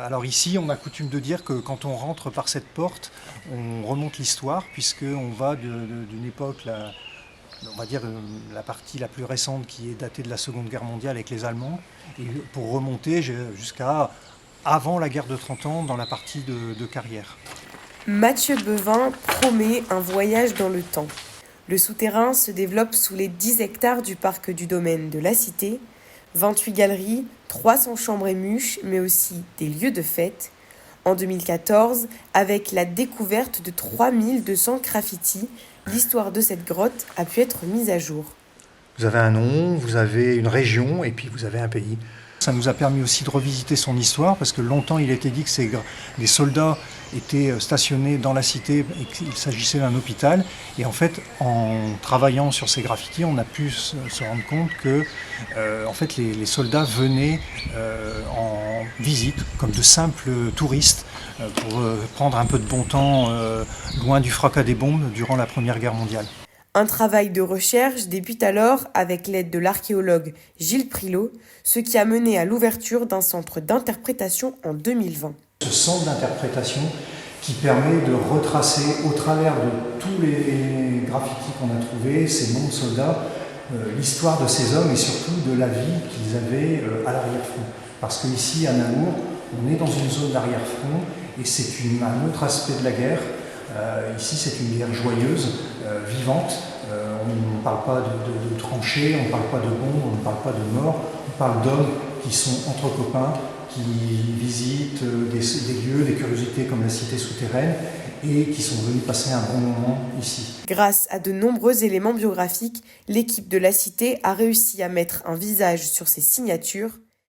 Alors ici, on a coutume de dire que quand on rentre par cette porte, on remonte l'histoire, puisqu'on va d'une époque, on va dire la partie la plus récente qui est datée de la Seconde Guerre mondiale avec les Allemands, et pour remonter jusqu'à avant la guerre de 30 ans dans la partie de carrière. Mathieu Bevin promet un voyage dans le temps. Le souterrain se développe sous les 10 hectares du parc du domaine de la Cité, 28 galeries, 300 chambres et muches, mais aussi des lieux de fête. En 2014, avec la découverte de 3200 graffitis, l'histoire de cette grotte a pu être mise à jour. Vous avez un nom, vous avez une région et puis vous avez un pays. Ça nous a permis aussi de revisiter son histoire parce que longtemps il était dit que les soldats étaient stationnés dans la cité et qu'il s'agissait d'un hôpital. Et en fait, en travaillant sur ces graffitis, on a pu se rendre compte que en fait, les soldats venaient en visite comme de simples touristes pour prendre un peu de bon temps loin du fracas des bombes durant la Première Guerre mondiale. Un travail de recherche débute alors avec l'aide de l'archéologue Gilles Prilot, ce qui a mené à l'ouverture d'un centre d'interprétation en 2020. Ce centre d'interprétation qui permet de retracer au travers de tous les graffitis qu'on a trouvés, ces noms de soldats, l'histoire de ces hommes et surtout de la vie qu'ils avaient à l'arrière-front. Parce qu'ici, à Namur, on est dans une zone d'arrière-front et c'est un autre aspect de la guerre. Ici, c'est une guerre joyeuse, vivante. On ne parle pas de tranchées, on ne parle pas de bombes, on ne parle pas de morts. On parle d'hommes qui sont entre copains, qui visitent des lieux, des curiosités comme la cité souterraine et qui sont venus passer un bon moment ici. Grâce à de nombreux éléments biographiques, l'équipe de la Cité a réussi à mettre un visage sur ces signatures